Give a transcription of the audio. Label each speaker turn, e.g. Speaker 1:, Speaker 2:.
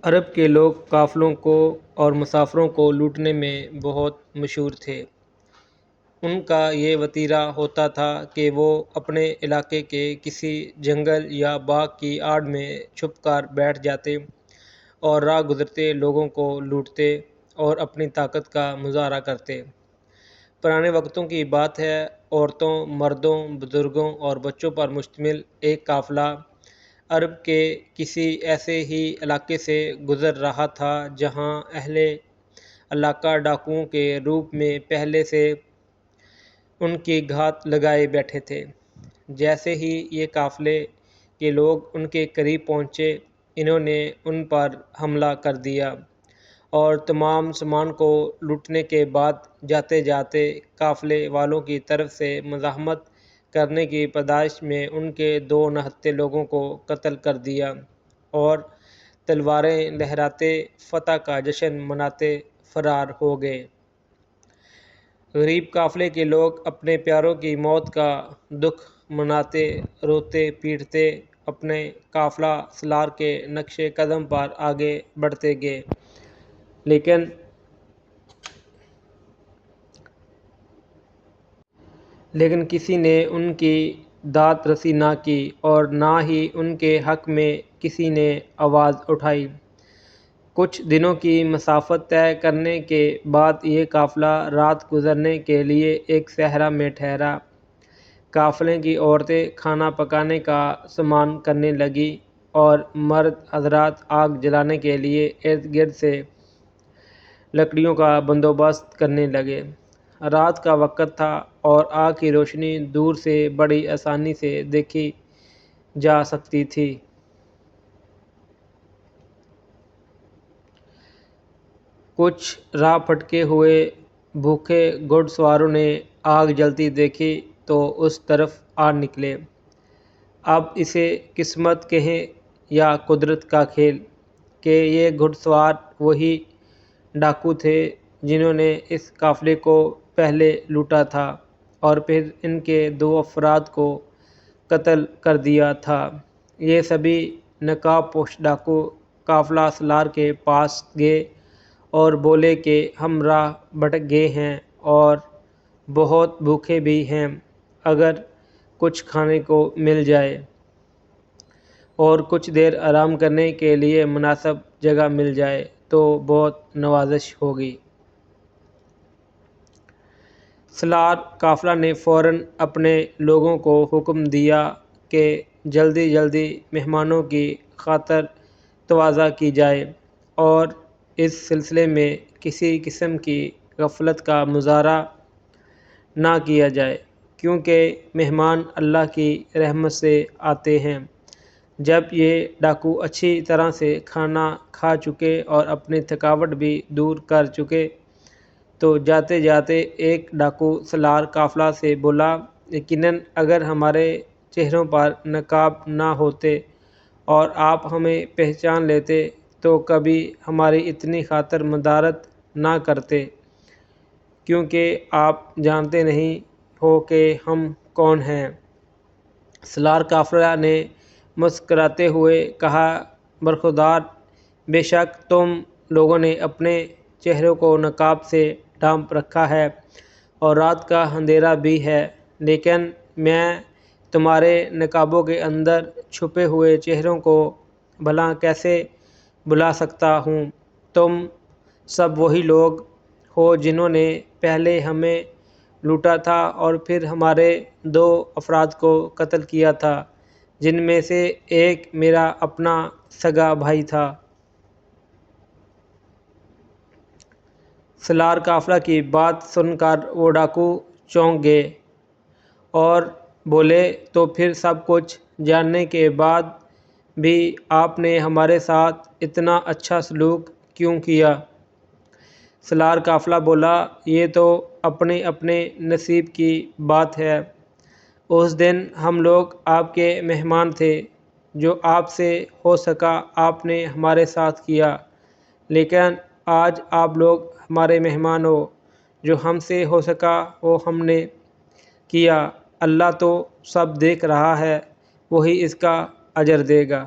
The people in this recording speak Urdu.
Speaker 1: عرب کے لوگ قافلوں کو اور مسافروں کو لوٹنے میں بہت مشہور تھے۔ ان کا یہ وتیرہ ہوتا تھا کہ وہ اپنے علاقے کے کسی جنگل یا باغ کی آڑ میں چھپ کر بیٹھ جاتے اور راہ گزرتے لوگوں کو لوٹتے اور اپنی طاقت کا مظاہرہ کرتے۔ پرانے وقتوں کی بات ہے، عورتوں، مردوں، بزرگوں اور بچوں پر مشتمل ایک قافلہ عرب کے کسی ایسے ہی علاقے سے گزر رہا تھا جہاں اہل علاقہ ڈاکوؤں کے روپ میں پہلے سے ان کی گھات لگائے بیٹھے تھے۔ جیسے ہی یہ قافلے کے لوگ ان کے قریب پہنچے، انہوں نے ان پر حملہ کر دیا اور تمام سامان کو لوٹنے کے بعد جاتے جاتے قافلے والوں کی طرف سے مزاحمت کرنے کی پاداش میں ان کے 2 نہتھے لوگوں کو قتل کر دیا اور تلواریں لہراتے فتح کا جشن مناتے فرار ہو گئے۔ غریب قافلے کے لوگ اپنے پیاروں کی موت کا دکھ مناتے روتے پیٹتے اپنے قافلہ سالار کے نقش قدم پر آگے بڑھتے گئے، لیکن کسی نے ان کی داد رسی نہ کی اور نہ ہی ان کے حق میں کسی نے آواز اٹھائی۔ کچھ دنوں کی مسافت طے کرنے کے بعد یہ قافلہ رات گزارنے کے لیے ایک صحرا میں ٹھہرا۔ قافلے کی عورتیں کھانا پکانے کا سامان کرنے لگیں اور مرد حضرات آگ جلانے کے لیے ارد گرد سے لکڑیوں کا بندوبست کرنے لگے۔ رات کا وقت تھا اور آگ کی روشنی دور سے بڑی آسانی سے دیکھی جا سکتی تھی۔ کچھ راہ بھٹکے ہوئے بھوکے گھڑ سواروں نے آگ جلتی دیکھی تو اس طرف آ نکلے۔ اب اسے قسمت کہیں یا قدرت کا کھیل کہ یہ گھڑ سوار وہی ڈاکو تھے جنہوں نے اس قافلے کو پہلے لوٹا تھا اور پھر ان کے 2 افراد کو قتل کر دیا تھا۔ یہ سبھی نقاب پوش ڈاکو قافلہ سالار کے پاس گئے اور بولے کہ ہم راہ بھٹک گئے ہیں اور بہت بھوکے بھی ہیں، اگر کچھ کھانے کو مل جائے اور کچھ دیر آرام کرنے کے لیے مناسب جگہ مل جائے تو بہت نوازش ہوگی۔ سالار قافلہ نے فوراً اپنے لوگوں کو حکم دیا کہ جلدی جلدی مہمانوں کی خاطر تواضع کی جائے اور اس سلسلے میں کسی قسم کی غفلت کا مظاہرہ نہ کیا جائے، کیونکہ مہمان اللہ کی رحمت سے آتے ہیں۔ جب یہ ڈاکو اچھی طرح سے کھانا کھا چکے اور اپنی تھکاوٹ بھی دور کر چکے تو جاتے جاتے ایک ڈاکو سالار قافلہ سے بولا، یقیناً اگر ہمارے چہروں پر نقاب نہ ہوتے اور آپ ہمیں پہچان لیتے تو کبھی ہماری اتنی خاطر مدارت نہ کرتے، کیونکہ آپ جانتے نہیں ہو کہ ہم کون ہیں۔ سالار قافلہ نے مسکراتے ہوئے کہا، برخوردار، بے شک تم لوگوں نے اپنے چہروں کو نقاب سے ڈھانپ رکھا ہے اور رات کا اندھیرا بھی ہے، لیکن میں تمہارے نقابوں کے اندر چھپے ہوئے چہروں کو بھلا کیسے بھلا سکتا ہوں؟ تم سب وہی لوگ ہو جنہوں نے پہلے ہمیں لوٹا تھا اور پھر ہمارے 2 افراد کو قتل کیا تھا، جن میں سے ایک میرا اپنا سگا بھائی تھا۔ سالار قافلہ کی بات سن کر وہ ڈاکو چونک گئے اور بولے، تو پھر سب کچھ جاننے کے بعد بھی آپ نے ہمارے ساتھ اتنا اچھا سلوک کیوں کیا؟ سالار قافلہ بولا، یہ تو اپنے اپنے نصیب کی بات ہے۔ اس دن ہم لوگ آپ کے مہمان تھے، جو آپ سے ہو سکا آپ نے ہمارے ساتھ کیا، لیکن آج آپ لوگ ہمارے مہمان ہو، جو ہم سے ہو سکا وہ ہم نے کیا۔ اللہ تو سب دیکھ رہا ہے، وہی اس کا اجر دے گا۔